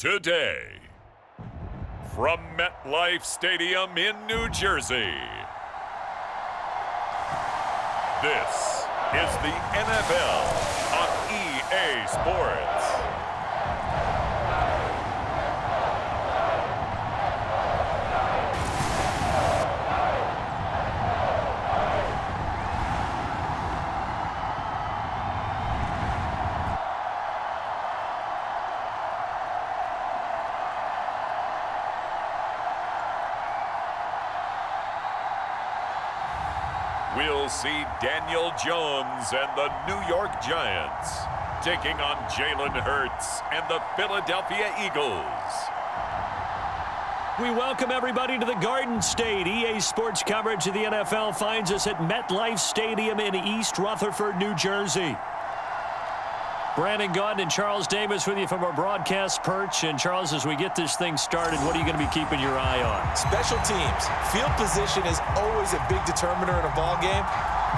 today. From MetLife Stadium in New Jersey, this is the NFL on EA Sports. We'll see Daniel Jones and the New York Giants taking on Jalen Hurts and the Philadelphia Eagles. We welcome everybody to the Garden State. EA Sports coverage of the NFL finds us at MetLife Stadium in East Rutherford, New Jersey. Brandon Gaudin and Charles Davis with you from our broadcast perch. And Charles, as we get this thing started, what are you going to be keeping your eye on? Special teams. Field position is always a big determiner in a ball game.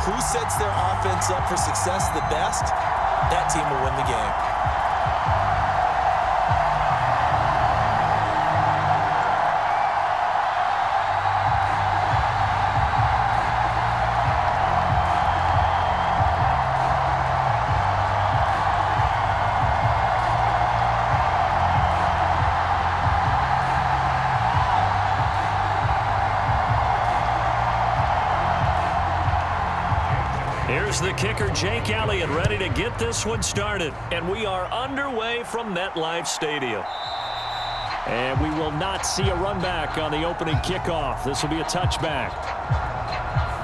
Who sets their offense up for success the best, that team will win the game. Here's the kicker, Jake Elliott, ready to get this one started. And we are underway from MetLife Stadium. And we will not see a run back on the opening kickoff. This will be a touchback.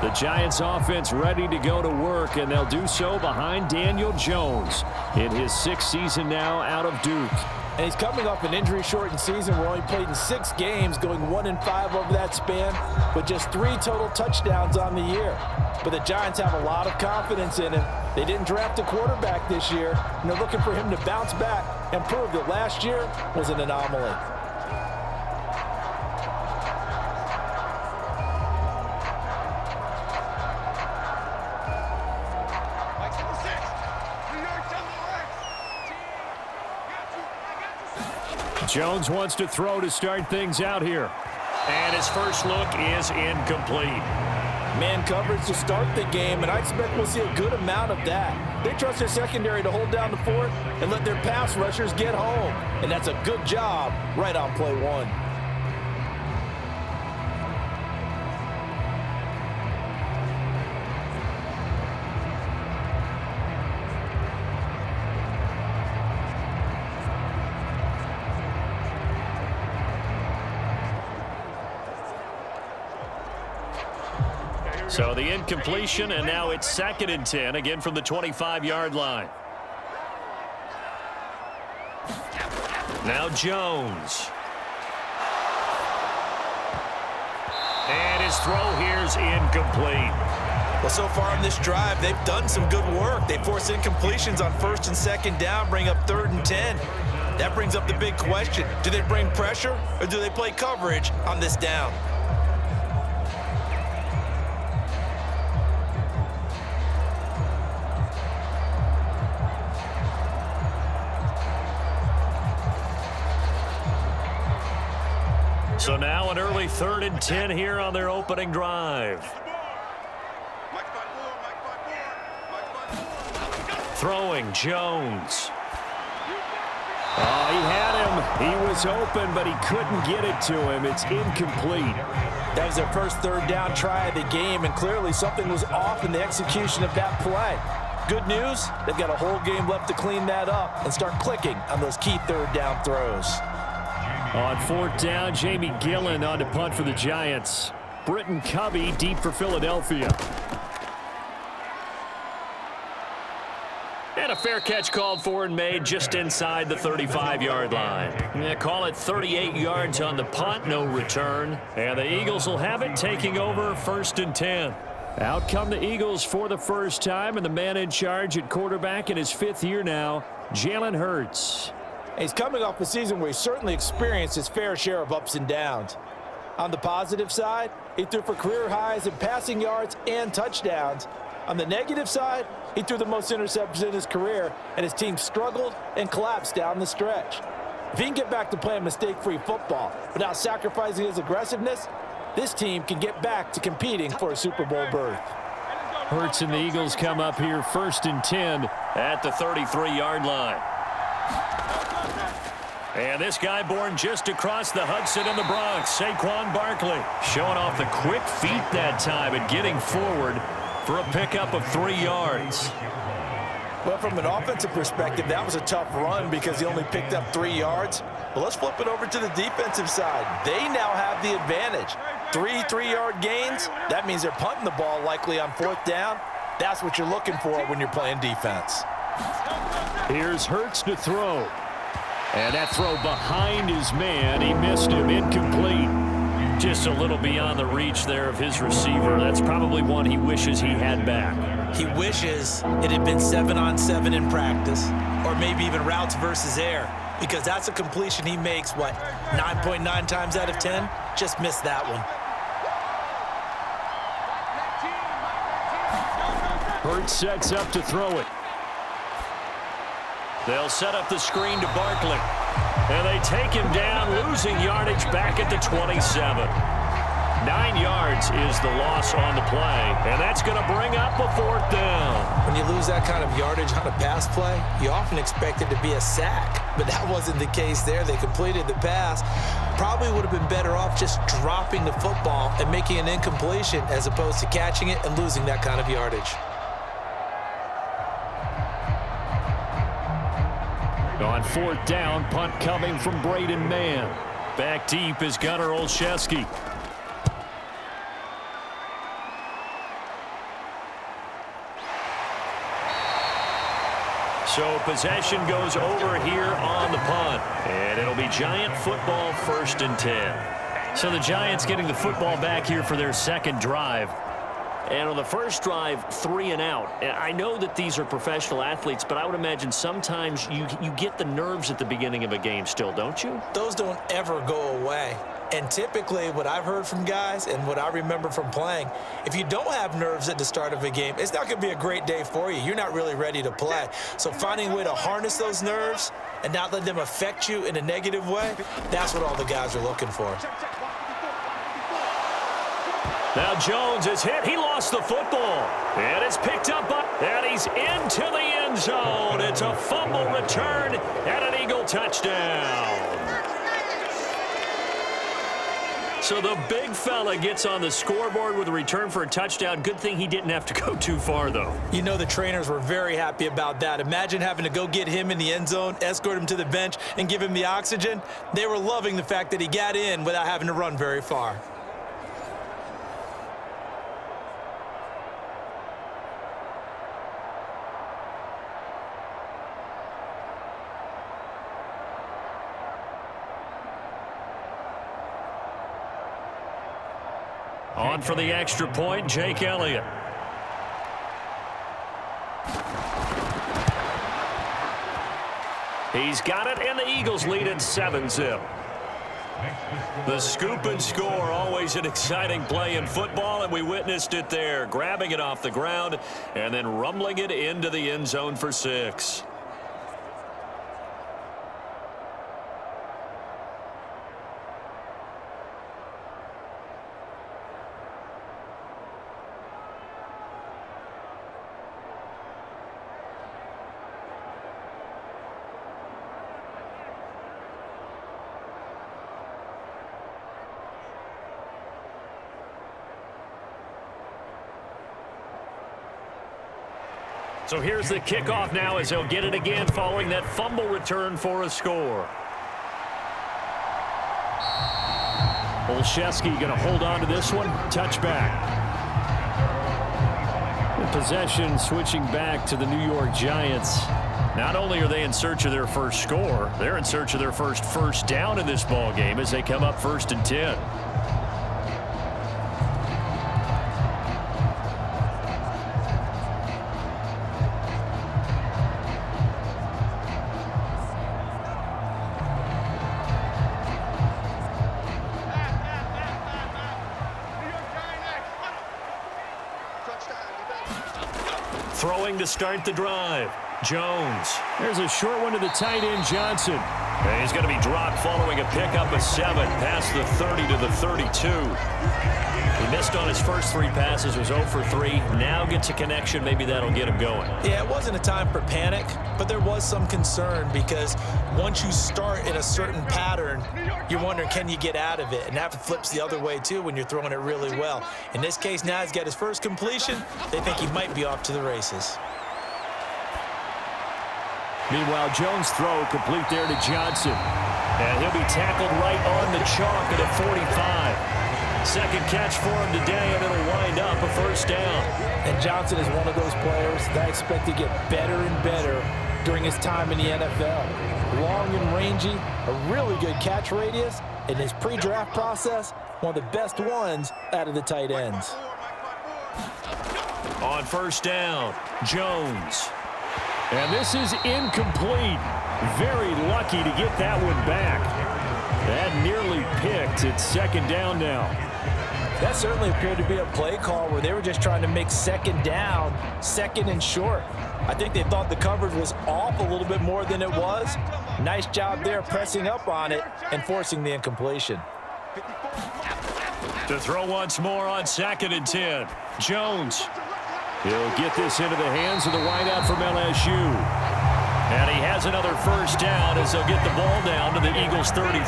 The Giants offense ready to go to work, and they'll do so behind Daniel Jones in his sixth season now out of Duke. And he's coming off an injury-shortened season where he only played in 6 games, going 1-5 over that span, with just 3 total touchdowns on the year. But the Giants have a lot of confidence in him. They didn't draft a quarterback this year, and they're looking for him to bounce back and prove that last year was an anomaly. Jones wants to throw to start things out here. And his first look is incomplete. Man coverage to start the game, and I expect we'll see a good amount of that. They trust their secondary to hold down the fort and let their pass rushers get home. And that's a good job right on play 1. So the incompletion, and now it's 2nd and 10, again from the 25-yard line. Now Jones. And his throw here's incomplete. Well, so far on this drive, they've done some good work. They force incompletions on 1st and 2nd down, bring up 3rd and 10. That brings up the big question. Do they bring pressure, or do they play coverage on this down? So now an early 3rd and 10 here on their opening drive. Throwing, Jones. Oh, he had him. He was open, but he couldn't get it to him. It's incomplete. That was their first 3rd down try of the game, and clearly something was off in the execution of that play. Good news, they've got a whole game left to clean that up and start clicking on those key 3rd down throws. On 4th down, Jamie Gillen on to punt for the Giants. Britton Covey deep for Philadelphia. And a fair catch called for and made just inside the 35-yard line. Yeah, call it 38 yards on the punt, no return. And the Eagles will have it, taking over 1st and 10. Out come the Eagles for the first time, and the man in charge at quarterback in his 5th year now, Jalen Hurts. He's coming off a season where he certainly experienced his fair share of ups and downs. On the positive side, he threw for career highs in passing yards and touchdowns. On the negative side, he threw the most interceptions in his career, and his team struggled and collapsed down the stretch. If he can get back to playing mistake-free football without sacrificing his aggressiveness, this team can get back to competing for a Super Bowl berth. Hurts and the Eagles come up here 1st and 10 at the 33-yard line. And this guy born just across the Hudson in the Bronx, Saquon Barkley, showing off the quick feet that time and getting forward for a pickup of 3 yards. Well, from an offensive perspective, that was a tough run because he only picked up 3 yards. But let's flip it over to the defensive side. They now have the advantage. 3 3-yard gains, that means they're punting the ball likely on 4th down. That's what you're looking for when you're playing defense. Here's Hurts to throw. And that throw behind his man, he missed him, incomplete. Just a little beyond the reach there of his receiver. That's probably one he wishes he had back. He wishes it had been 7-on-7 in practice, or maybe even routes versus air, because that's a completion he makes, 9.9 times out of 10? Just missed that one. Hurts sets up to throw it. They'll set up the screen to Barkley. And they take him down, losing yardage back at the 27. 9 yards is the loss on the play, and that's going to bring up a 4th down. When you lose that kind of yardage on a pass play, you often expect it to be a sack, but that wasn't the case there. They completed the pass. Probably would have been better off just dropping the football and making an incompletion as opposed to catching it and losing that kind of yardage. On 4th down, punt coming from Braden Mann. Back deep is Gunnar Olszewski. So possession goes over here on the punt. And it'll be Giant football 1st and 10. So the Giants getting the football back here for their 2nd drive. And on the first drive, 3 and out. And I know that these are professional athletes, but I would imagine sometimes you get the nerves at the beginning of a game still, don't you? Those don't ever go away. And typically what I've heard from guys and what I remember from playing, if you don't have nerves at the start of a game, it's not going to be a great day for you. You're not really ready to play. So finding a way to harness those nerves and not let them affect you in a negative way, that's what all the guys are looking for. Now Jones is hit. He lost the football. And it's picked up by, and he's into the end zone. It's a fumble return and an Eagle touchdown. So the big fella gets on the scoreboard with a return for a touchdown. Good thing he didn't have to go too far, though. You know the trainers were very happy about that. Imagine having to go get him in the end zone, escort him to the bench, and give him the oxygen. They were loving the fact that he got in without having to run very far. On for the extra point, Jake Elliott. He's got it, and the Eagles lead at 7-0. The scoop and score, always an exciting play in football, and we witnessed it there, grabbing it off the ground and then rumbling it into the end zone for 6. So here's the kickoff now as he'll get it again following that fumble return for a score. Olszewski going to hold on to this one. Touchback. The possession switching back to the New York Giants. Not only are they in search of their first score, they're in search of their first down in this ball game as they come up 1st and 10. Throwing to start the drive. Jones. There's a short one to the tight end, Johnson. And he's going to be dropped following a pickup of 7 past the 30 to the 32. He missed on his first 3 passes, was 0 for 3. Now gets a connection. Maybe that'll get him going. Yeah, it wasn't a time for panic, but there was some concern because once you start in a certain pattern, you're wondering, can you get out of it? And that flips the other way, too, when you're throwing it really well. In this case, now he's got his first completion. They think he might be off to the races. Meanwhile, Jones' throw complete there to Johnson. And he'll be tackled right on the chalk at a 45. Second catch for him today, and it'll wind up a first down. And Johnson is one of those players that I expect to get better and better during his time in the NFL. Long and rangy, a really good catch radius, and his pre-draft process, one of the best ones out of the tight ends. On first down, Jones. And this is incomplete. Very lucky to get that one back. That nearly picked. It's second down now. That certainly appeared to be a play call where they were just trying to make second down, second and short. I think they thought the coverage was off a little bit more than it was. Nice job there pressing up on it and forcing the incompletion. To throw once more on 2nd and 10. Jones. He'll get this into the hands of the wideout from LSU. And he has another first down as they'll get the ball down to the Eagles' 33.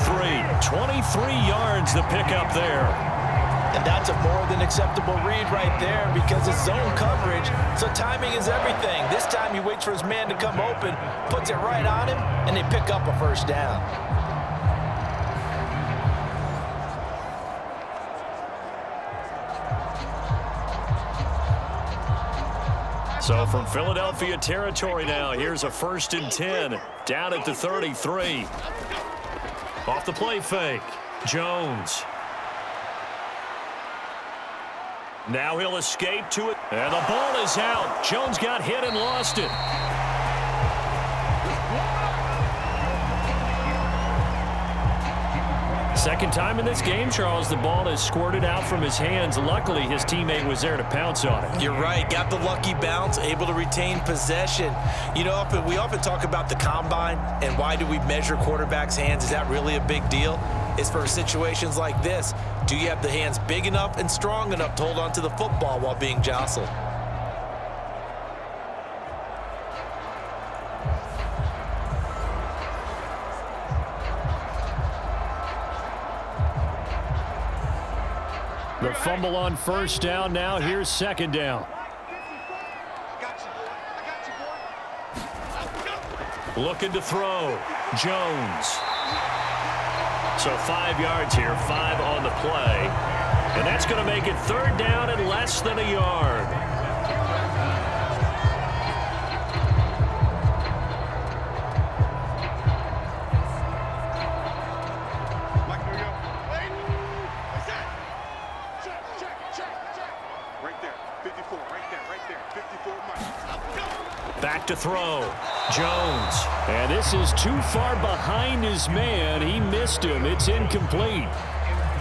23 yards the pickup there. And that's a more than acceptable read right there because it's zone coverage, so timing is everything. This time he waits for his man to come open, puts it right on him, and they pick up a first down. So from Philadelphia territory now, here's a 1st and 10 down at the 33. Off the play fake, Jones. Now he'll escape to it, and the ball is out. Jones got hit and lost it. Second time in this game, Charles, the ball is squirted out from his hands. Luckily, his teammate was there to pounce on it. You're right. Got the lucky bounce, able to retain possession. You know, we often talk about the combine and why do we measure quarterbacks' hands. Is that really a big deal? It's for situations like this. Do you have the hands big enough and strong enough to hold on to the football while being jostled? The fumble on first down. Now here's second down. Looking to throw. Jones. So 5 yards here, 5 on the play. And that's going to make it third down and less than a yard. Back to throw. Jones. And this is too far behind his man. He missed him. It's incomplete.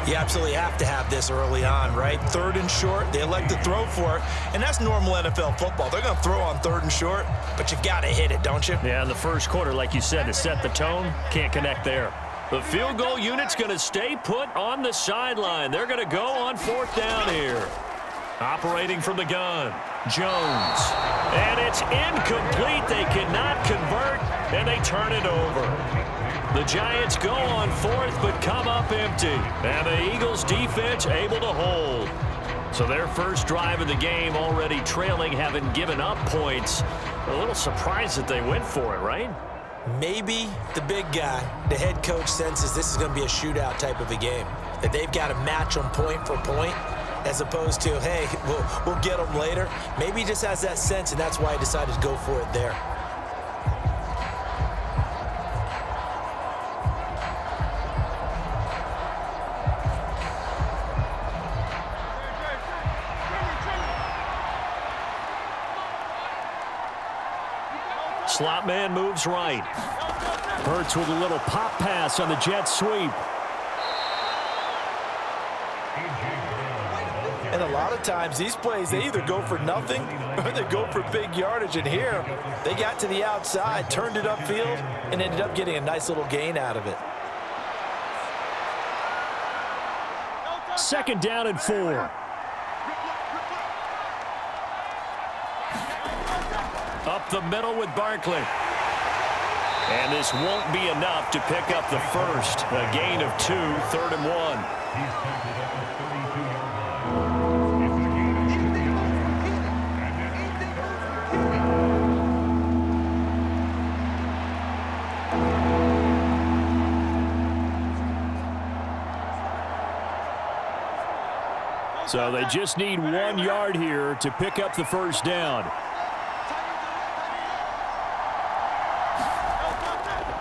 You absolutely have to have this early on, right? 3rd and short. They elect to throw for it. And that's normal NFL football. They're going to throw on 3rd and short, but you've got to hit it, don't you? Yeah, in the first quarter, like you said, to set the tone, can't connect there. The field goal unit's going to stay put on the sideline. They're going to go on 4th down here. Operating from the gun, Jones. And it's incomplete. They cannot convert, and they turn it over. The Giants go on 4th, but come up empty. And the Eagles defense able to hold. So their first drive of the game already trailing, having given up points. A little surprised that they went for it, right? Maybe the big guy, the head coach, senses this is going to be a shootout type of a game. That they've got to match them point for point, as opposed to, hey, we'll get them later. Maybe he just has that sense, and that's why he decided to go for it there. Slot man moves right. Hurts with a little pop pass on the jet sweep. And a lot of times these plays, they either go for nothing or they go for big yardage. And here, they got to the outside, turned it upfield, and ended up getting a nice little gain out of it. 2nd down and 4. Up the middle with Barkley. And this won't be enough to pick up the first. A gain of 2, 3rd and 1. So they just need 1 yard here to pick up the first down.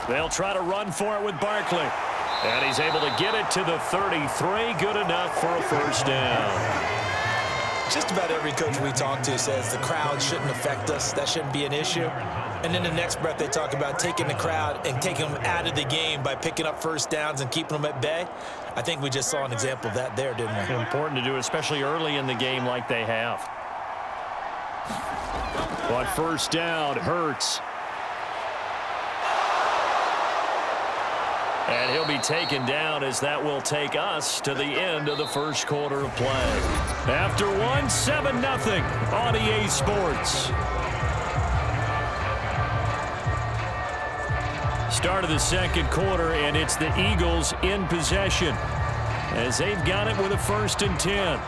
They'll try to run for it with Barkley. And he's able to get it to the 33. Good enough for a first down. Just about every coach we talk to says the crowd shouldn't affect us. That shouldn't be an issue. And in the next breath, they talk about taking the crowd and taking them out of the game by picking up first downs and keeping them at bay. I think we just saw an example of that there, didn't we? Important to do, especially early in the game like they have. But first down, Hurts. And he'll be taken down as that will take us to the end of the first quarter of play. After one, 7-0 on EA Sports. Start of the second quarter, and it's the Eagles in possession as they've got it with a 1st and 10.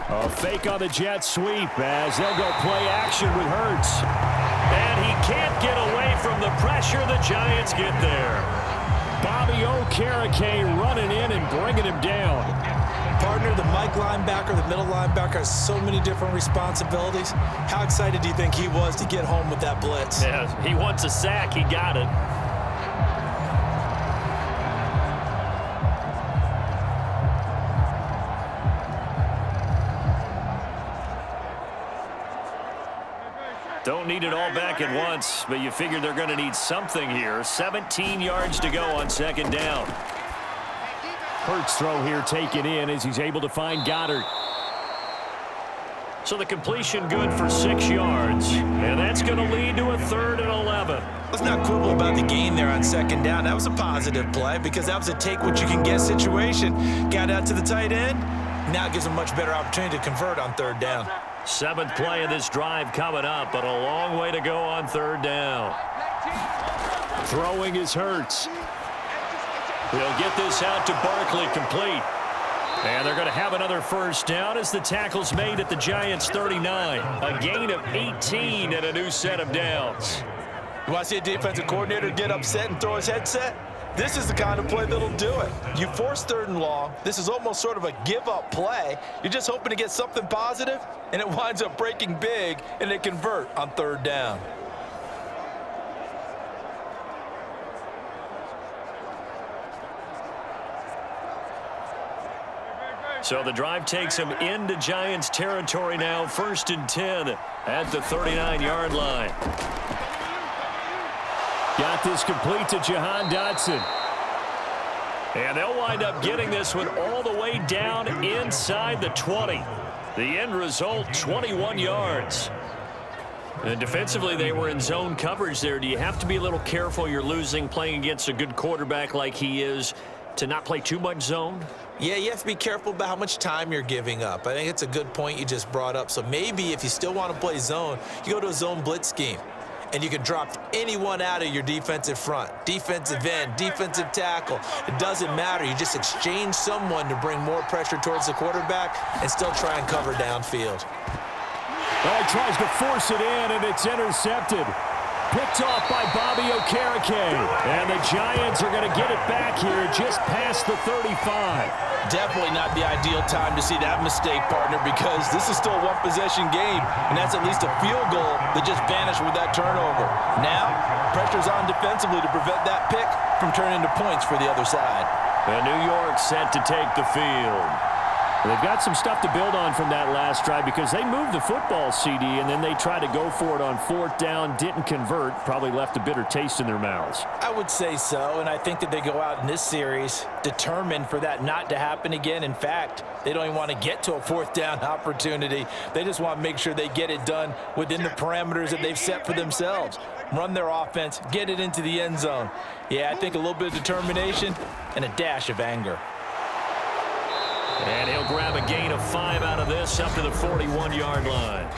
A fake on the jet sweep as they'll go play action with Hurts. And he can't get away from the pressure. The Giants get there. Bobby Okereke running in and bringing him down. Partner, the Mike linebacker, the middle linebacker has so many different responsibilities. How excited do you think he was to get home with that blitz? Yeah, he wants a sack. He got it. Don't need it all back at once, but you figure they're going to need something here. 17 yards to go on 2nd down. Hurts throw here taken in as he's able to find Goddard. So the completion good for 6 yards, and that's going to lead to a 3rd and 11. Let's not quibble about the gain there on 2nd down. That was a positive play because that was a take-what-you-can-get situation. Got out to the tight end. Now it gives them a much better opportunity to convert on 3rd down. 7th play of this drive coming up, but a long way to go on 3rd down. Throwing is Hurts. He'll get this out to Barkley, complete. And they're going to have another first down as the tackle's made at the Giants' 39. A gain of 18 and a new set of downs. You want to see a defensive coordinator get upset and throw his headset? This is the kind of play that'll do it. You force 3rd and long. This is almost sort of a give-up play. You're just hoping to get something positive, and it winds up breaking big, and they convert on 3rd down. So the drive takes him into Giants territory now. 1st and 10 at the 39-yard line. Got this complete to Jahan Dotson. And they'll wind up getting this one all the way down inside the 20. The end result, 21 yards. And defensively, they were in zone coverage there. Do you have to be a little careful? You're losing, playing against a good quarterback like he is, to not play too much zone? Yeah, you have to be careful about how much time you're giving up. I think it's a good point you just brought up. So maybe if you still want to play zone, you go to a zone blitz scheme. And you can drop anyone out of your defensive front, defensive end, defensive tackle. It doesn't matter. You just exchange someone to bring more pressure towards the quarterback and still try and cover downfield. Well, he tries to force it in, and it's intercepted. Picked off by Bobby Okereke. And the Giants are going to get it back here just past the 35. Definitely not the ideal time to see that mistake, partner, because this is still a one-possession game, and that's at least a field goal that just vanished with that turnover. Now, pressure's on defensively to prevent that pick from turning into points for the other side. And New York set to take the field. They've got some stuff to build on from that last drive because they moved the football, CD, and then they tried to go for it on 4th down, didn't convert, probably left a bitter taste in their mouths. I would say so, and I think that they go out in this series determined for that not to happen again. In fact, they don't even want to get to a 4th down opportunity. They just want to make sure they get it done within the parameters that they've set for themselves. Run their offense, get it into the end zone. Yeah, I think a little bit of determination and a dash of anger. And he'll grab a gain of 5 out of this up to the 41-yard line.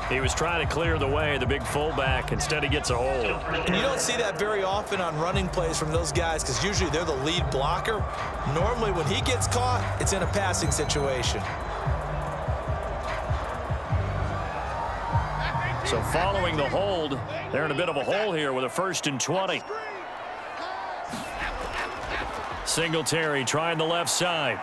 He was trying to clear the way, the big fullback. Instead, he gets a hold. And you don't see that very often on running plays from those guys because usually they're the lead blocker. Normally, when he gets caught, it's in a passing situation. So following the hold, they're in a bit of a hole here with a 1st and 20. Singletary trying the left side.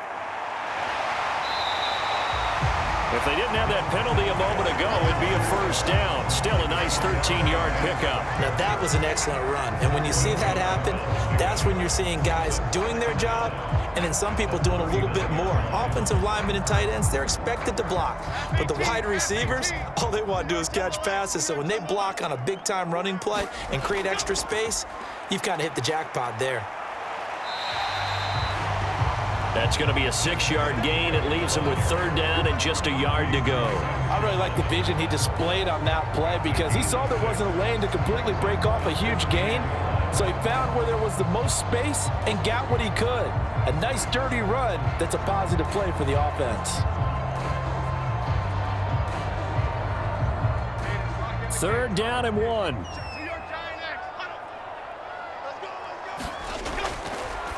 If they didn't have that penalty a moment ago, it'd be a 1st down. Still a nice 13-yard pickup. Now, that was an excellent run. And when you see that happen, that's when you're seeing guys doing their job and then some people doing a little bit more. Offensive linemen and tight ends, they're expected to block. But the wide receivers, all they want to do is catch passes. So when they block on a big-time running play and create extra space, you've kind of hit the jackpot there. That's going to be a 6-yard gain. It leaves him with 3rd down and just a yard to go. I really like the vision he displayed on that play because he saw there wasn't a lane to completely break off a huge gain. So he found where there was the most space and got what he could. A nice, dirty run that's a positive play for the offense. 3rd down and 1.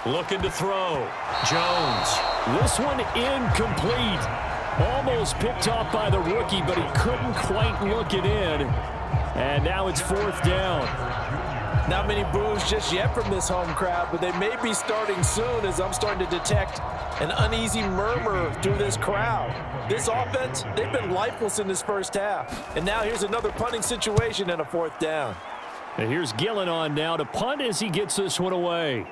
Looking to throw. Jones. This one incomplete. Almost picked off by the rookie, but he couldn't quite look it in. And now it's 4th down. Not many boos just yet from this home crowd, but they may be starting soon as I'm starting to detect an uneasy murmur through this crowd. This offense, they've been lifeless in this first half. And now here's another punting situation and a 4th down. And here's Gillen on now to punt as he gets this one away.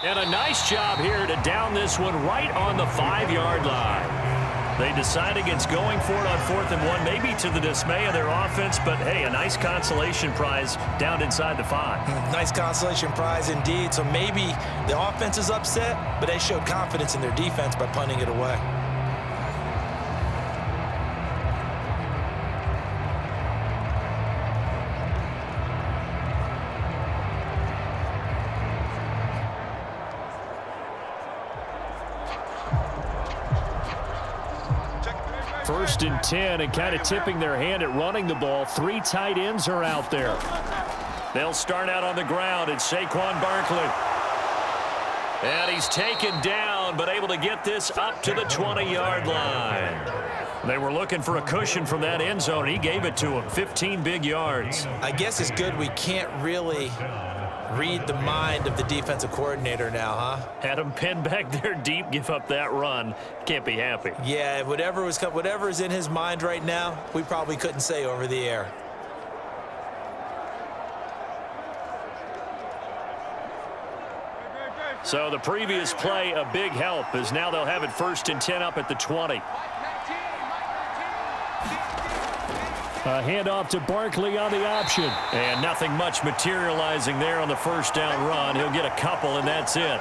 And a nice job here to down this one right on the 5-yard line. They decide against going for it on 4th and 1, maybe to the dismay of their offense, but hey, a nice consolation prize down inside the 5. Nice consolation prize indeed. So maybe the offense is upset, but they showed confidence in their defense by punting it away. First and 10, and kind of tipping their hand at running the ball. 3 tight ends are out there. They'll start out on the ground. It's Saquon Barkley. And he's taken down, but able to get this up to the 20-yard line. They were looking for a cushion from that end zone. He gave it to him. 15 big yards. I guess it's good we can't really read the mind of the defensive coordinator now, huh? Had him pinned back there deep, give up that run. Can't be happy. Yeah, whatever is in his mind right now, we probably couldn't say over the air. So the previous play, a big help, as now they'll have it 1st and 10 up at the 20. A handoff to Barkley on the option. And nothing much materializing there on the 1st down run. He'll get a couple, and that's it.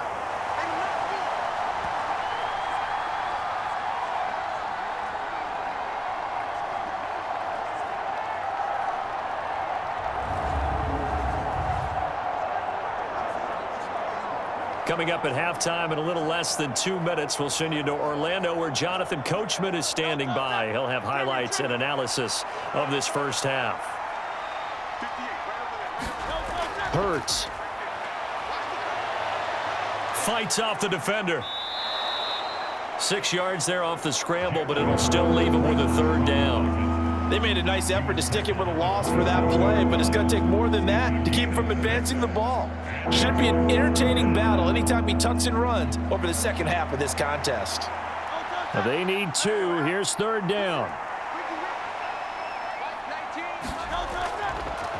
Coming up at halftime in a little less than 2 minutes, we'll send you to Orlando where Jonathan Coachman is standing by. He'll have highlights and analysis of this first half. Hurts. Fights off the defender. 6 yards there off the scramble, but it'll still leave him with a 3rd down. They made a nice effort to stick him with a loss for that play, but it's going to take more than that to keep him from advancing the ball. Should be an entertaining battle anytime he tucks and runs over the second half of this contest. They need 2. Here's 3rd down.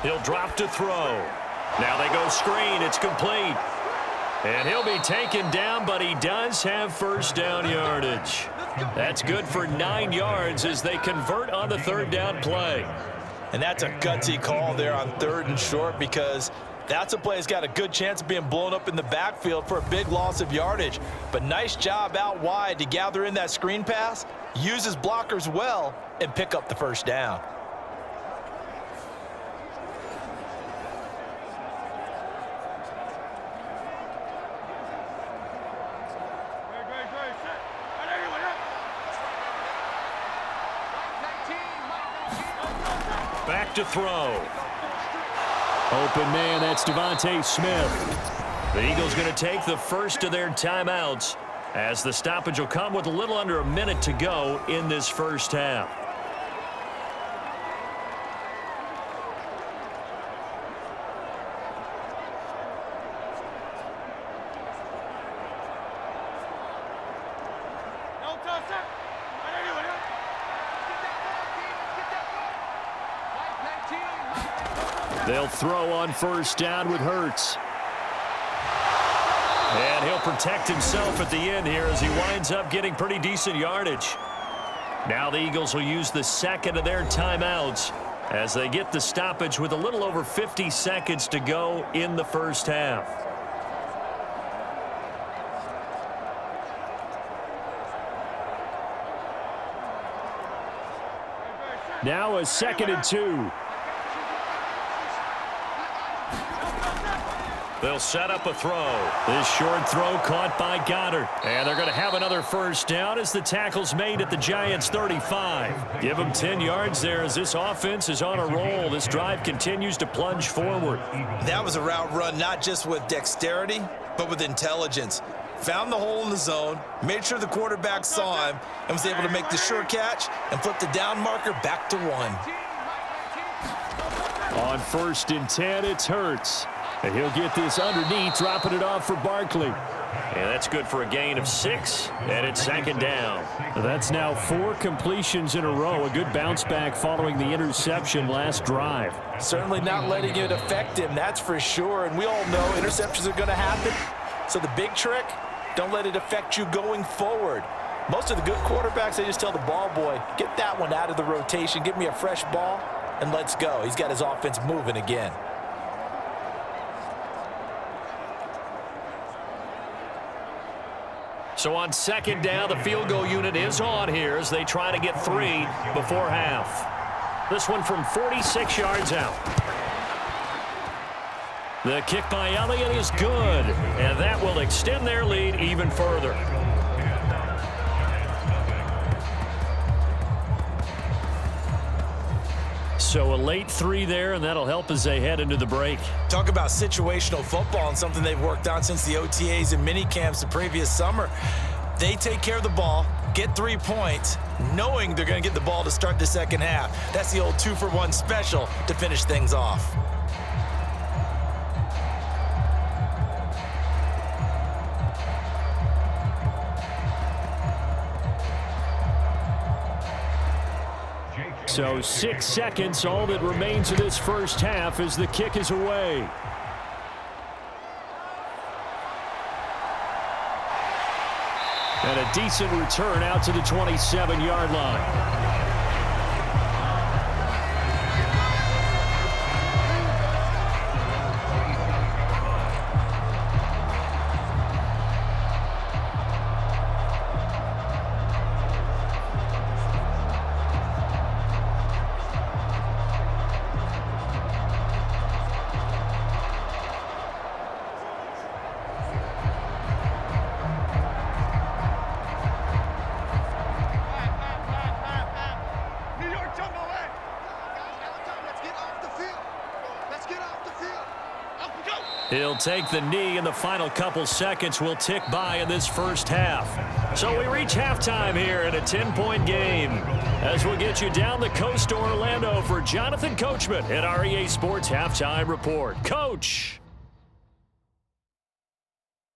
He'll drop to throw. Now they go screen. It's complete. And he'll be taken down, but he does have first down yardage. That's good for 9 yards as they convert on the third down play. And that's a gutsy call there on 3rd and short, because that's a play that's got a good chance of being blown up in the backfield for a big loss of yardage. But nice job out wide to gather in that screen pass, use his blockers well, and pick up the first down. Back to throw. Open man, that's Devontae Smith. The Eagles going to take the first of their timeouts as the stoppage will come with a little under a minute to go in this first half. They'll throw on first down with Hurts. And he'll protect himself at the end here as he winds up getting pretty decent yardage. Now the Eagles will use the second of their timeouts as they get the stoppage with a little over 50 seconds to go in the first half. Now a 2nd and 2. They'll set up a throw. This short throw caught by Goddard. And they're going to have another first down as the tackle's made at the Giants' 35. Give them 10 yards there as this offense is on a roll. This drive continues to plunge forward. That was a route run not just with dexterity, but with intelligence. Found the hole in the zone, made sure the quarterback saw him, and was able to make the sure catch and flip the down marker back to 1. On 1st and 10, it's Hurts. And he'll get this underneath, dropping it off for Barkley. And that's good for a gain of 6, and it's 2nd down. That's now 4 completions in a row. A good bounce back following the interception last drive. Certainly not letting it affect him, that's for sure. And we all know interceptions are going to happen. So the big trick, don't let it affect you going forward. Most of the good quarterbacks, they just tell the ball boy, get that one out of the rotation, give me a fresh ball, and let's go. He's got his offense moving again. So on 2nd down, the field goal unit is on here as they try to get 3 before half. This one from 46 yards out. The kick by Elliott is good, and that will extend their lead even further. So a late 3 there, and that'll help as they head into the break. Talk about situational football and something they've worked on since the OTAs and mini camps the previous summer. They take care of the ball, get 3 points, knowing they're going to get the ball to start the second half. That's the old 2-for-1 special to finish things off. So 6 seconds, all that remains of this first half as the kick is away. And a decent return out to the 27-yard line. He'll take the knee, and the final couple seconds will tick by in this first half. So we reach halftime here in a 10-point game as we'll get you down the coast to Orlando for Jonathan Coachman at our EA Sports Halftime Report. Coach.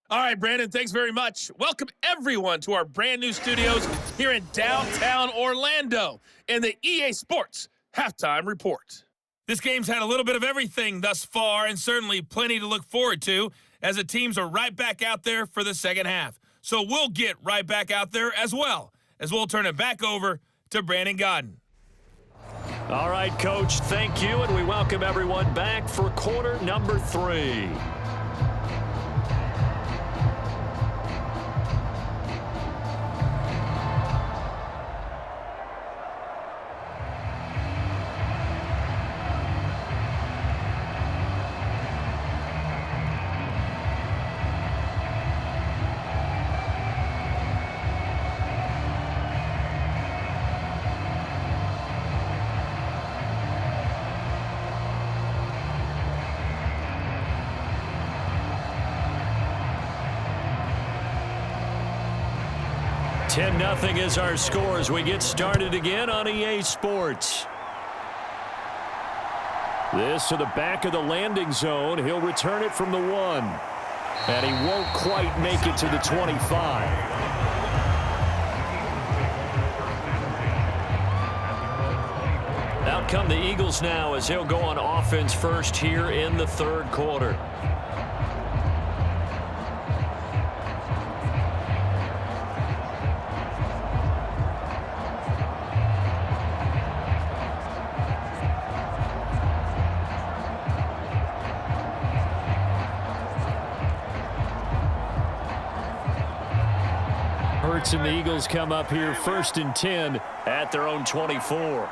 All right, Brandon, thanks very much. Welcome, everyone, to our brand-new studios here in downtown Orlando in the EA Sports Halftime Report. This game's had a little bit of everything thus far, and certainly plenty to look forward to, as the teams are right back out there for the second half. So we'll get right back out there as well, as we'll turn it back over to Brandon Godden. All right, Coach, thank you, and we welcome everyone back for quarter number 3. Nothing is our score as we get started again on EA Sports. This to the back of the landing zone. He'll return it from the 1. And he won't quite make it to the 25. Out come the Eagles now as he'll go on offense first here in the third quarter. And the Eagles come up here 1st and 10 at their own 24.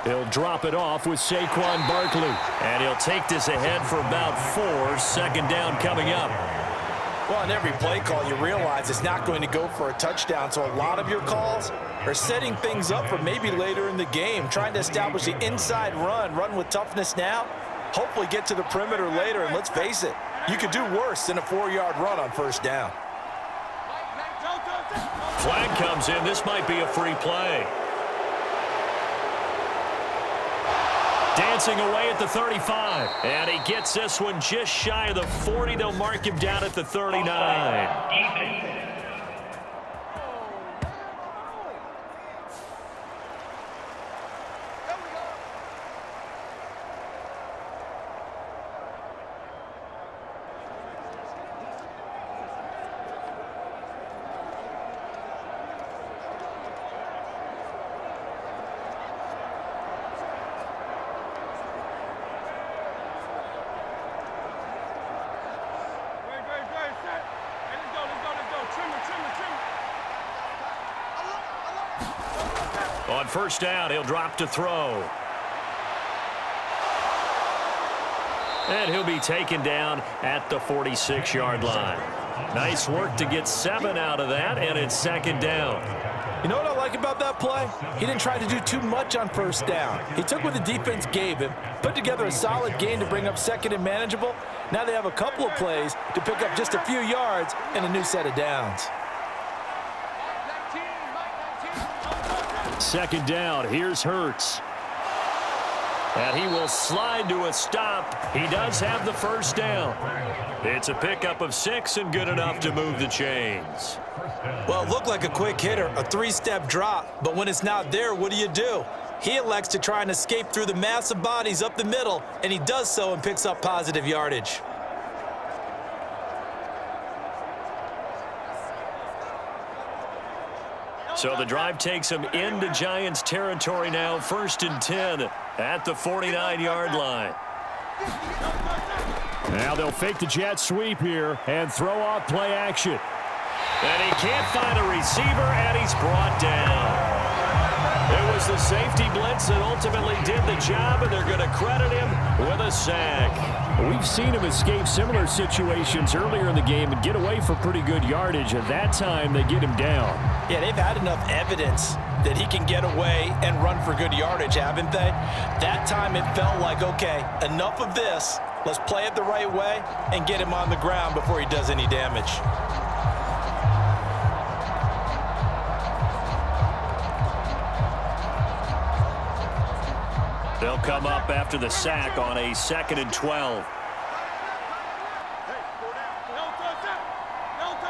He'll drop it off with Saquon Barkley. And he'll take this ahead for about 4. Second down coming up. Well, on every play call, you realize it's not going to go for a touchdown. So a lot of your calls are setting things up for maybe later in the game, trying to establish the inside run with toughness now, hopefully get to the perimeter later. And let's face it, you could do worse than a 4-yard run on first down. Flag comes in. This might be a free play. Dancing away at the 35. And he gets this one just shy of the 40. They'll mark him down at the 39. On first down, he'll drop to throw. And he'll be taken down at the 46-yard line. Nice work to get 7 out of that, and it's second down. You know what I like about that play? He didn't try to do too much on first down. He took what the defense gave him, put together a solid game to bring up second and manageable. Now they have a couple of plays to pick up just a few yards and a new set of downs. Second down, here's Hurts. And he will slide to a stop. He does have the first down. It's a pickup of 6 and good enough to move the chains. Well, it looked like a quick hitter, a 3-step drop, but when it's not there, what do? He elects to try and escape through the massive bodies up the middle, and he does so and picks up positive yardage. So the drive takes him into Giants territory now, 1st and 10 at the 49-yard line. Now they'll fake the jet sweep here and throw off play action. And he can't find a receiver, and he's brought down. It was the safety blitz that ultimately did the job, and they're going to credit him with a sack. We've seen him escape similar situations earlier in the game and get away for pretty good yardage. At that time, they get him down. Yeah, they've had enough evidence that he can get away and run for good yardage, haven't they? That time it felt like, okay, enough of this. Let's play it the right way and get him on the ground before he does any damage. They'll come up after the sack on a 2nd and 12.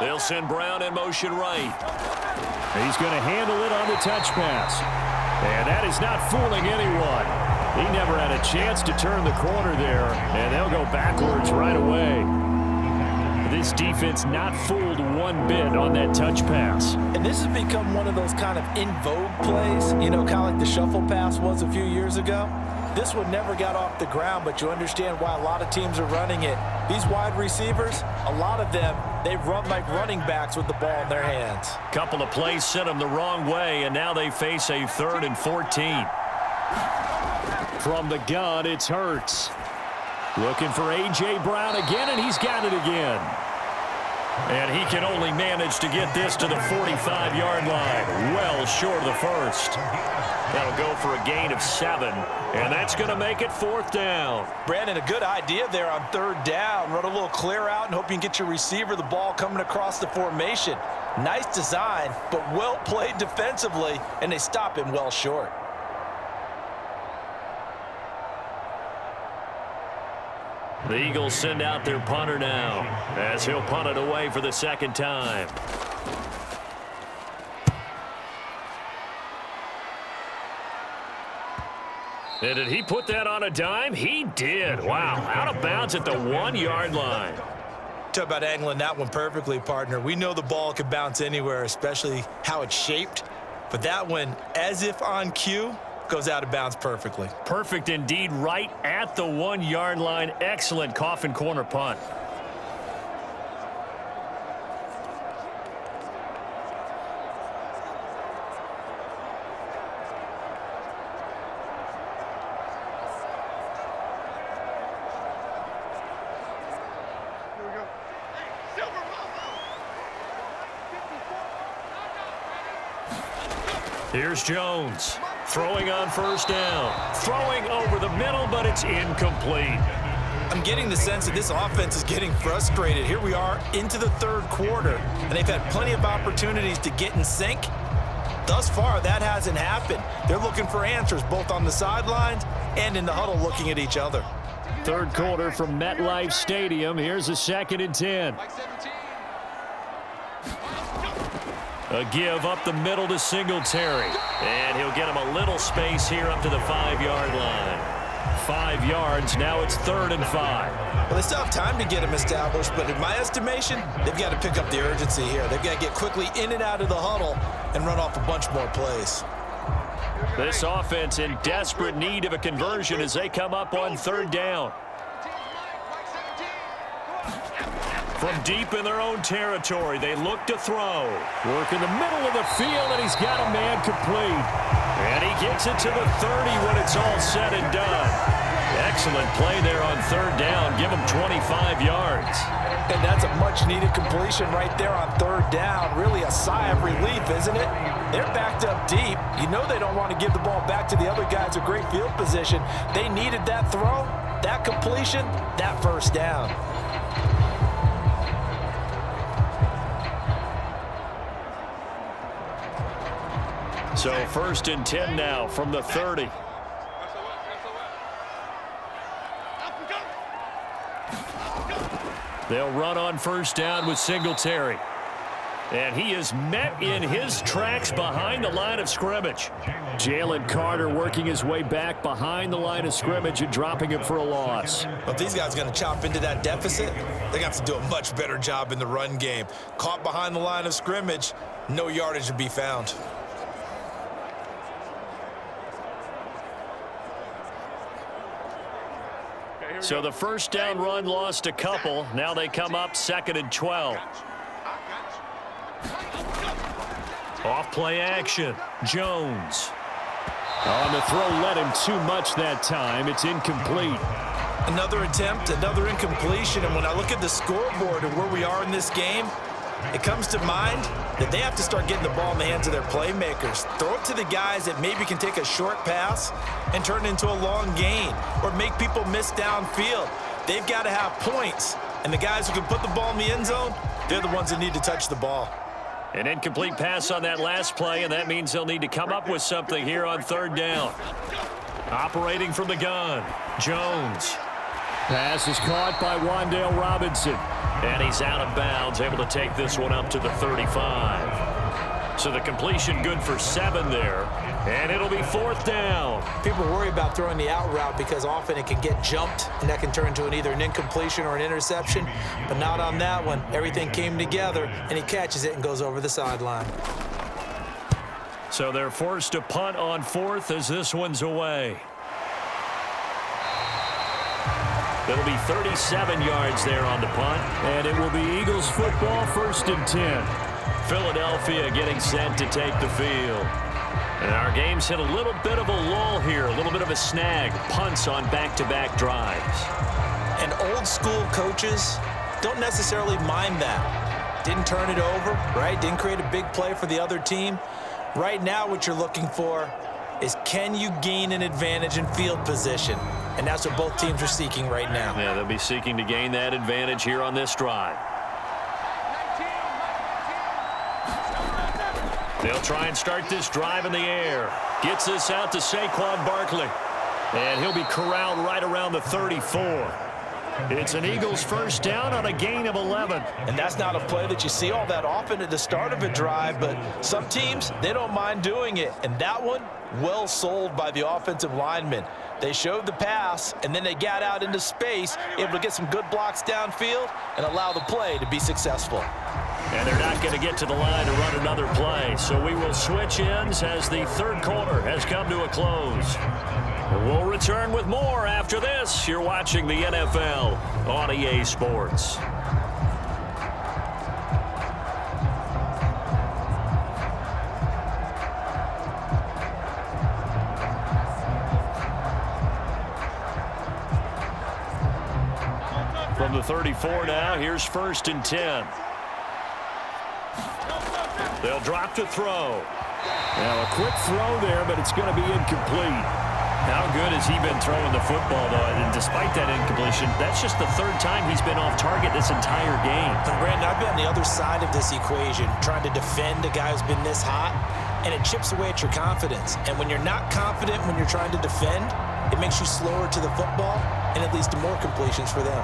They'll send Brown in motion right. He's going to handle it on the touch pass. And that is not fooling anyone. He never had a chance to turn the corner there, and they'll go backwards right away. This defense not fooled one bit on that touch pass. And this has become one of those kind of in vogue plays, you know, kind of like the shuffle pass was a few years ago. This one never got off the ground, but you understand why a lot of teams are running it. These wide receivers, a lot of them, they run like running backs with the ball in their hands. Couple of plays sent them the wrong way, and now they face a 3rd and 14. From the gun, it's Hurts. Looking for A.J. Brown again, and he's got it again. And he can only manage to get this to the 45-yard line, well short of the first. That'll go for a gain of 7, and that's going to make it 4th down. Brandon, a good idea there on 3rd down. Run a little clear out and hope you can get your receiver the ball coming across the formation. Nice design, but well played defensively, and they stop him well short. The Eagles send out their punter now, as he'll punt it away for the 2nd time. And did he put that on a dime? He did. Wow, out of bounds at the 1-yard line. Talk about angling that one perfectly, partner. We know the ball can bounce anywhere, especially how it's shaped. But that one, as if on cue, goes out of bounds perfectly. Perfect indeed, right at the 1-yard line. Excellent coffin corner punt. Here's Jones, throwing on 1st down. Throwing over the middle, but it's incomplete. I'm getting the sense that this offense is getting frustrated. Here we are into the 3rd quarter, and they've had plenty of opportunities to get in sync. Thus far, that hasn't happened. They're looking for answers both on the sidelines and in the huddle looking at each other. 3rd quarter from MetLife Stadium. Here's a 2nd and 10. A give up the middle to Singletary. And he'll get him a little space here up to the 5-yard line. 5 yards, now it's 3rd and 5. Well, they still have time to get him established, but in my estimation, they've got to pick up the urgency here. They've got to get quickly in and out of the huddle and run off a bunch more plays. This offense in desperate need of a conversion as they come up on 3rd down. From deep in their own territory, they look to throw. Work in the middle of the field, and he's got a man complete. And he gets it to the 30 when it's all said and done. Excellent play there on 3rd down. Give him 25 yards. And that's a much-needed completion right there on 3rd down. Really a sigh of relief, isn't it? They're backed up deep. You know they don't want to give the ball back to the other guys in great field position. They needed that throw, that completion, that 1st down. So 1st and 10 now from the 30. They'll run on 1st down with Singletary. And he is met in his tracks behind the line of scrimmage. Jalen Carter working his way back behind the line of scrimmage and dropping him for a loss. Well, if these guys are going to chop into that deficit, they're going to have to do a much better job in the run game. Caught behind the line of scrimmage, no yardage to be found. So the 1st down run lost a couple. Now they come up 2nd and 12. Off play action. Jones. On the throw, led him too much that time. It's incomplete. Another attempt, another incompletion. And when I look at the scoreboard and where we are in this game, it comes to mind that they have to start getting the ball in the hands of their playmakers. Throw it to the guys that maybe can take a short pass and turn it into a long gain or make people miss downfield. They've got to have points. And the guys who can put the ball in the end zone, they're the ones that need to touch the ball. An incomplete pass on that last play, and that means they'll need to come up with something here on 3rd down. Operating from the gun, Jones. Pass is caught by Wan'Dale Robinson. And he's out of bounds, able to take this one up to the 35. So the completion good for 7 there. And it'll be 4th down. People worry about throwing the out route because often it can get jumped, and that can turn into either an incompletion or an interception. But not on that one. Everything came together, and he catches it and goes over the sideline. So they're forced to punt on 4th as this one's away. It'll be 37 yards there on the punt, and it will be Eagles football, 1st and 10. Philadelphia getting set to take the field. And our game's hit a little bit of a lull here, a little bit of a snag. Punts on back-to-back drives. And old-school coaches don't necessarily mind that. Didn't turn it over, right? Didn't create a big play for the other team. Right now what you're looking for is can you gain an advantage in field position? And that's what both teams are seeking right now. Yeah, they'll be seeking to gain that advantage here on this drive. They'll try and start this drive in the air. Gets this out to Saquon Barkley. And he'll be corralled right around the 34. It's an Eagles 1st down on a gain of 11. And that's not a play that you see all that often at the start of a drive, but some teams, they don't mind doing it. And that one, well sold by the offensive lineman. They showed the pass, and then they got out into space, able to get some good blocks downfield and allow the play to be successful. And they're not going to get to the line to run another play. So we will switch ends as the 3rd quarter has come to a close. And we'll return with more after this. You're watching the NFL on EA Sports. From the 34 now, here's 1st and 10. They'll drop to throw. Now a quick throw there, but it's going to be incomplete. How good has he been throwing the football, though? And despite that incompletion, that's just the 3rd time he's been off target this entire game. And Brandon, I've been on the other side of this equation, trying to defend a guy who's been this hot, and it chips away at your confidence. And when you're not confident when you're trying to defend, it makes you slower to the football, and it leads to more completions for them.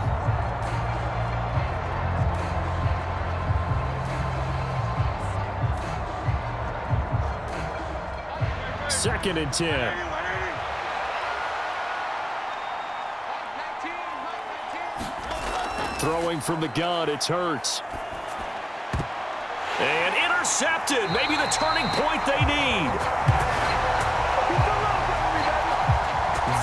Second and 10. Throwing from the gun, it's Hurts. And intercepted. Maybe the turning point they need.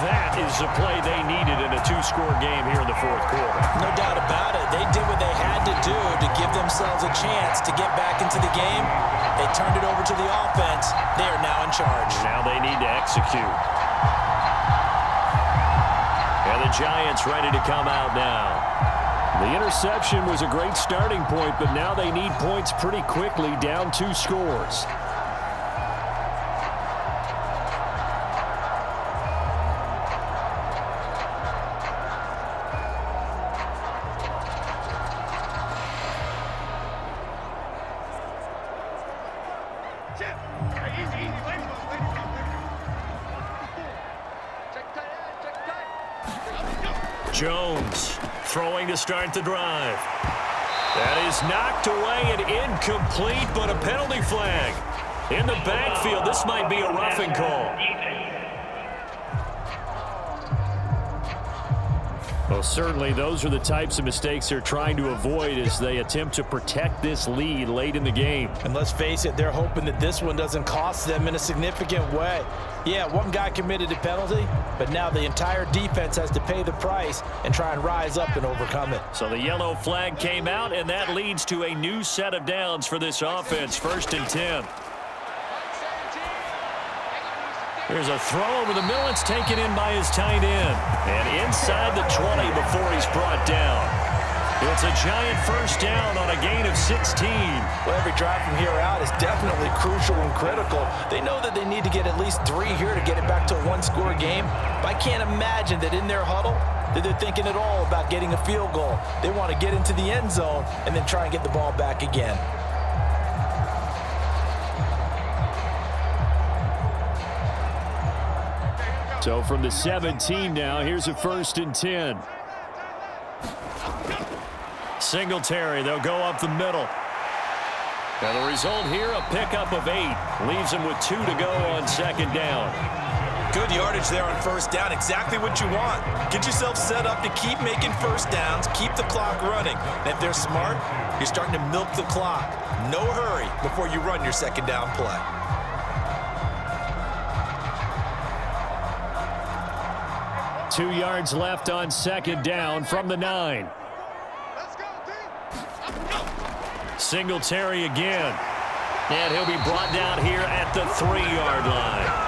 That is the play they needed in a 2-score game here in the 4th quarter. No doubt about it. They did what they had to do to give themselves a chance to get back into the game. They turned it over to the offense. They are now in charge. Now they need to execute. And the Giants ready to come out now. The interception was a great starting point, but now they need points pretty quickly, down 2 scores. Jones throwing to start the drive. That is knocked away and incomplete, but a penalty flag. In the backfield, this might be a roughing call. Well, certainly those are the types of mistakes they're trying to avoid as they attempt to protect this lead late in the game. And let's face it, they're hoping that this one doesn't cost them in a significant way. Yeah, one guy committed a penalty, but now the entire defense has to pay the price and try and rise up and overcome it. So the yellow flag came out, and that leads to a new set of downs for this offense. 1st and 10. There's a throw over the middle. It's taken in by his tight end. And inside the 20 before he's brought down. It's a Giant 1st down on a gain of 16. Well, every drive from here out is definitely crucial and critical. They know that they need to get at least 3 here to get it back to a 1-score game. But I can't imagine that in their huddle that they're thinking at all about getting a field goal. They want to get into the end zone and then try and get the ball back again. So from the 17 now, here's a 1st and 10. Singletary, they'll go up the middle. Now the result here, a pickup of 8. Leaves him with 2 to go on second down. Good yardage there on first down. Exactly what you want. Get yourself set up to keep making first downs, keep the clock running. And if they're smart, you're starting to milk the clock. No hurry before you run your second down play. Two yards left on second down from the 9. Singletary again. And he'll be brought down here at the 3-yard line.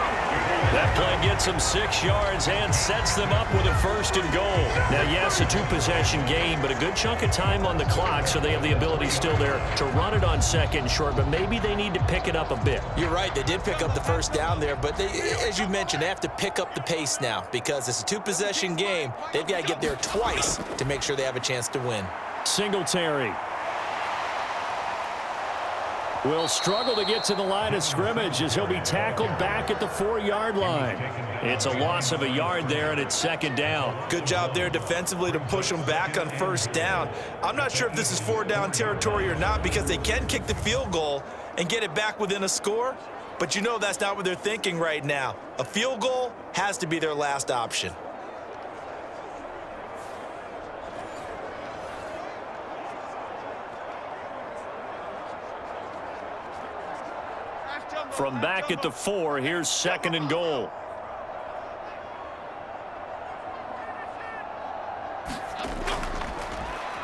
That play gets them 6 yards and sets them up with a first and goal. Now, yes, a 2-possession game, but a good chunk of time on the clock, so they have the ability still there to run it on second and short, but maybe they need to pick it up a bit. You're right. They did pick up the first down there, but as you mentioned, they have to pick up the pace now because it's a 2-possession game. They've got to get there twice to make sure they have a chance to win. Singletary will struggle to get to the line of scrimmage as he'll be tackled back at the 4-yard line. It's a loss of a yard there, and it's second down. Good job there defensively to push them back on first down. I'm not sure if this is 4-down territory or not because they can kick the field goal and get it back within a score, but you know that's not what they're thinking right now. A field goal has to be their last option. From back at the 4, here's second and goal.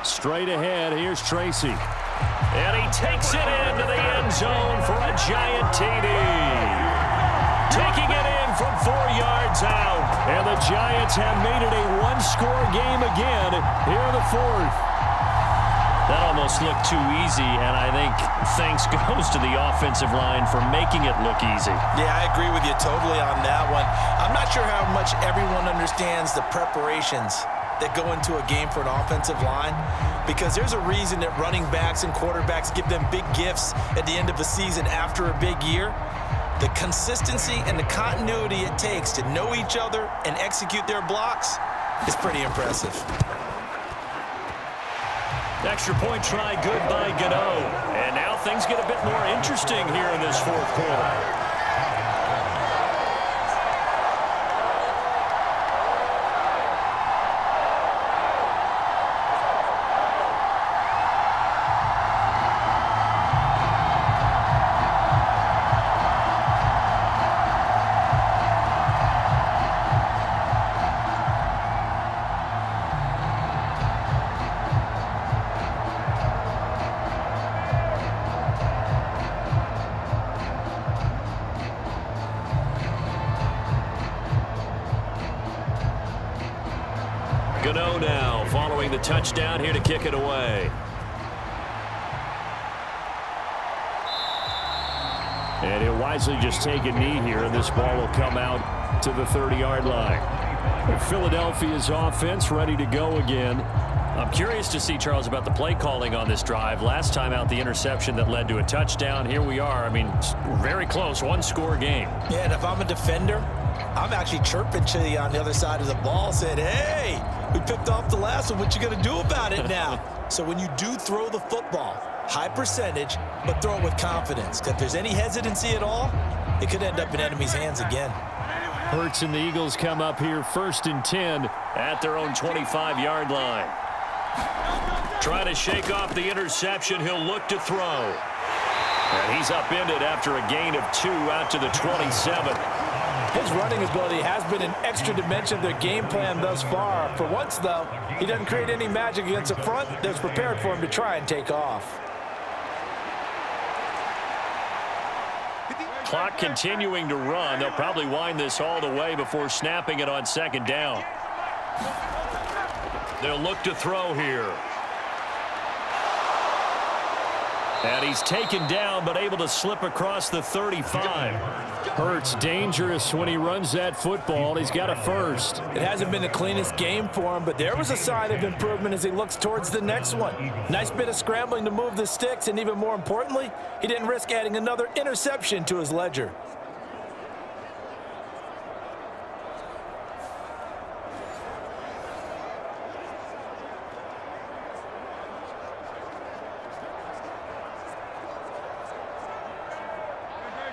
Straight ahead, here's Tracy. And he takes it into the end zone for a giant TD. Taking it in from 4 yards out. And the Giants have made it a one-score game again here in the 4th. That almost looked too easy, and I think thanks goes to the offensive line for making it look easy. Yeah, I agree with you totally on that one. I'm not sure how much everyone understands the preparations that go into a game for an offensive line because there's a reason that running backs and quarterbacks give them big gifts at the end of the season after a big year. The consistency and the continuity it takes to know each other and execute their blocks is pretty impressive. Extra point try good by Gano. And now things get a bit more interesting here in this 4th quarter. Gano now following the touchdown here to kick it away. And he'll wisely just take a knee here, and this ball will come out to the 30-yard line. Philadelphia's offense ready to go again. I'm curious to see, Charles, about the play calling on this drive. Last time out, the interception that led to a touchdown. Here we are. I mean, very close, one-score game. Yeah, and if I'm a defender, I'm actually chirping to you on the other side of the ball, saying, hey, we picked off the last one. What you going to do about it now? So when you do throw the football, high percentage, but throw it with confidence. Because if there's any hesitancy at all, it could end up in enemy's hands again. Hurts and the Eagles come up here 1st and 10 at their own 25-yard line. Trying to shake off the interception. He'll look to throw. And he's upended after a gain of 2 out to the 27. His running ability has been an extra dimension of their game plan thus far. For once, though, he doesn't create any magic against the front that's prepared for him to try and take off. Clock continuing to run. They'll probably wind this all the way before snapping it on second down. They'll look to throw here. And he's taken down, but able to slip across the 35. Hurts dangerous when he runs that football. He's got a first. It hasn't been the cleanest game for him, but there was a sign of improvement as he looks towards the next one. Nice bit of scrambling to move the sticks, and even more importantly, he didn't risk adding another interception to his ledger.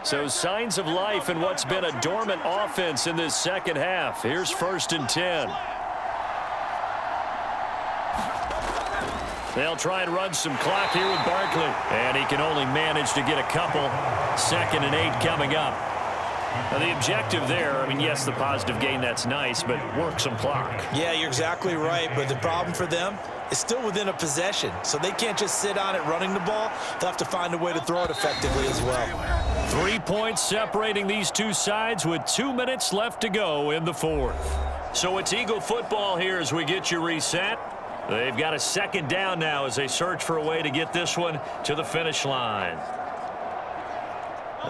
So signs of life in what's been a dormant offense in this second half. Here's 1st and 10. They'll try and run some clock here with Barkley. And he can only manage to get a couple. 2nd and 8 coming up. Now the objective there, I mean, yes, the positive gain, that's nice, but work some clock. Yeah, you're exactly right, but the problem for them is still within a possession, so they can't just sit on it running the ball. They'll have to find a way to throw it effectively as well. 3 points separating these two sides with 2 minutes left to go in the 4th. So it's Eagle football here as we get you reset. They've got a 2nd down now as they search for a way to get this one to the finish line.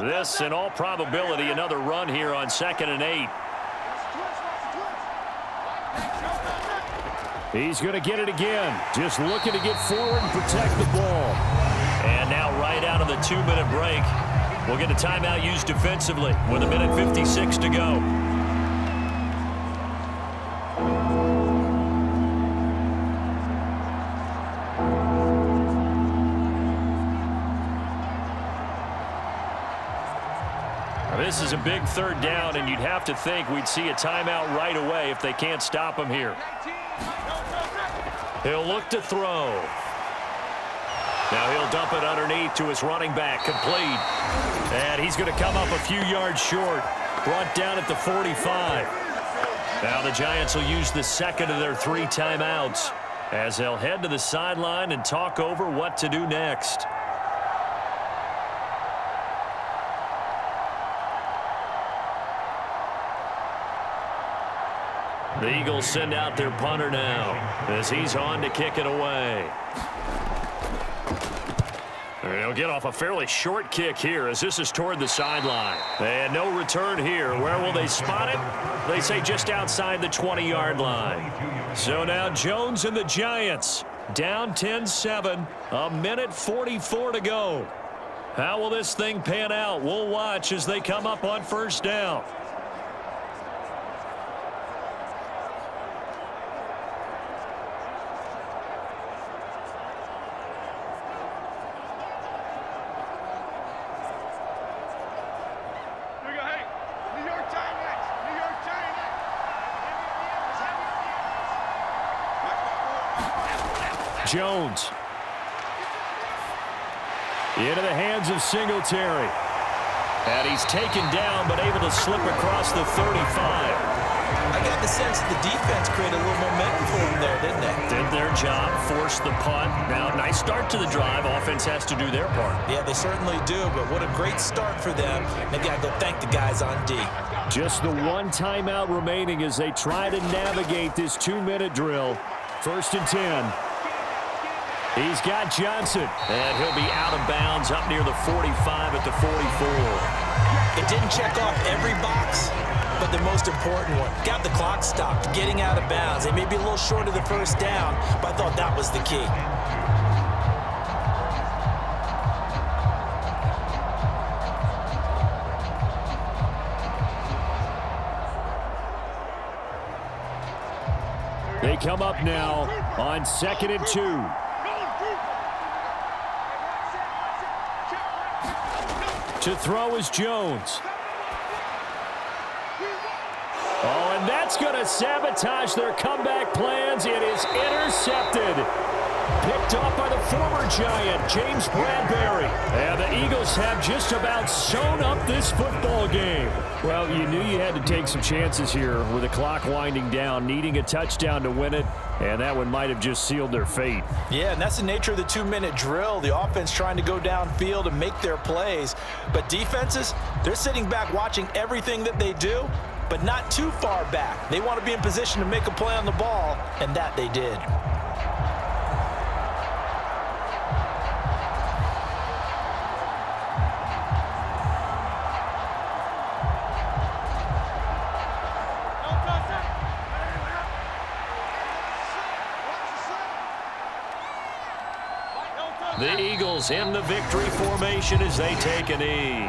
This, in all probability, another run here on 2nd and 8. He's going to get it again. Just looking to get forward and protect the ball. And now right out of the 2-minute break, we'll get a timeout used defensively with 1:56 to go. This is a big 3rd down, and you'd have to think we'd see a timeout right away if they can't stop him here. He'll look to throw. Now he'll dump it underneath to his running back, complete. And he's going to come up a few yards short, brought down at the 45. Now the Giants will use the 2nd of their 3 timeouts as they'll head to the sideline and talk over what to do next. The Eagles send out their punter now as he's on to kick it away. They'll get off a fairly short kick here as this is toward the sideline. And no return here. Where will they spot it? They say just outside the 20-yard line. So now Jones and the Giants down 10-7, 1:44 to go. How will this thing pan out? We'll watch as they come up on 1st down. Jones. Into the hands of Singletary. And he's taken down, but able to slip across the 35. I got the sense that the defense created a little momentum for them there, didn't they? Did their job, forced the punt. Now, nice start to the drive. Offense has to do their part. Yeah, they certainly do, but what a great start for them. They've got to go thank the guys on D. Just the 1 timeout remaining as they try to navigate this 2-minute drill. 1st and 10. He's got Johnson. And he'll be out of bounds up near the 45 at the 44. It didn't check off every box, but the most important one. Got the clock stopped, getting out of bounds. They may be a little short of the 1st down, but I thought that was the key. They come up now on 2nd and 2. To throw is Jones. Oh, and that's going to sabotage their comeback plans. It is intercepted. Picked off by the former Giant, James Bradbury. And the Eagles have just about sewn up this football game. Well, you knew you had to take some chances here with the clock winding down, needing a touchdown to win it, and that one might have just sealed their fate. Yeah, and that's the nature of the 2-minute drill. The offense trying to go downfield and make their plays. But defenses, they're sitting back watching everything that they do, but not too far back. They want to be in position to make a play on the ball, and that they did. The Eagles in the victory formation as they take a knee.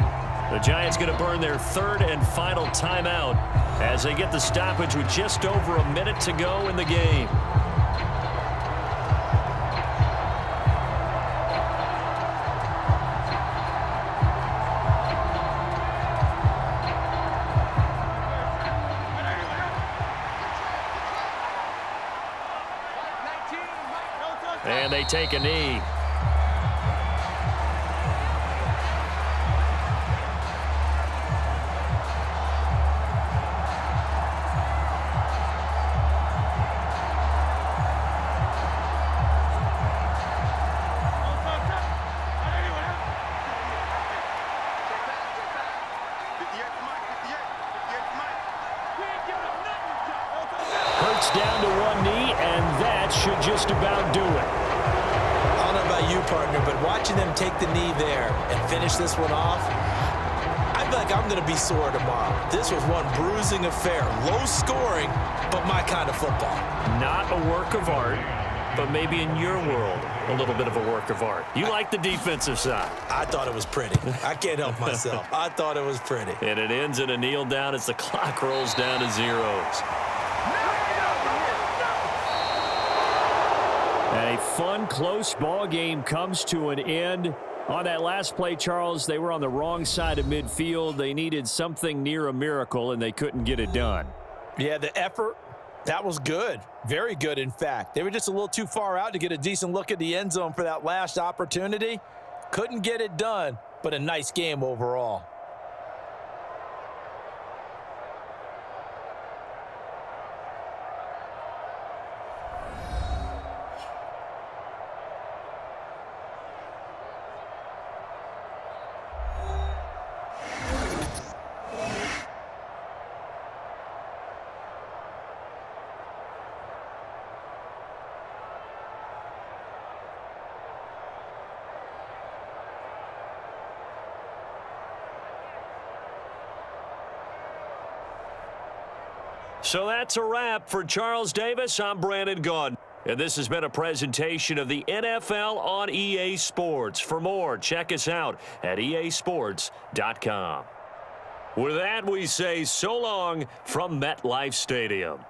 The Giants going to burn their 3rd and final timeout as they get the stoppage with just over a minute to go in the game. And they take a knee. Down to one knee, and that should just about do it. I don't know about you, partner, but watching them take the knee there and finish this one off, I feel like I'm going to be sore tomorrow. This was one bruising affair. Low scoring, but my kind of football. Not a work of art, but maybe in your world, a little bit of a work of art. You like the defensive side. I thought it was pretty. I can't help myself. I thought it was pretty. And it ends in a kneel down as the clock rolls down to zeros. A fun, close ball game comes to an end. On that last play, Charles, they were on the wrong side of midfield. They needed something near a miracle, and they couldn't get it done. Yeah, the effort, that was good. Very good, in fact. They were just a little too far out to get a decent look at the end zone for that last opportunity. Couldn't get it done, but a nice game overall. So that's a wrap for Charles Davis. I'm Brandon Gaudin. And this has been a presentation of the NFL on EA Sports. For more, check us out at easports.com. With that, we say so long from MetLife Stadium.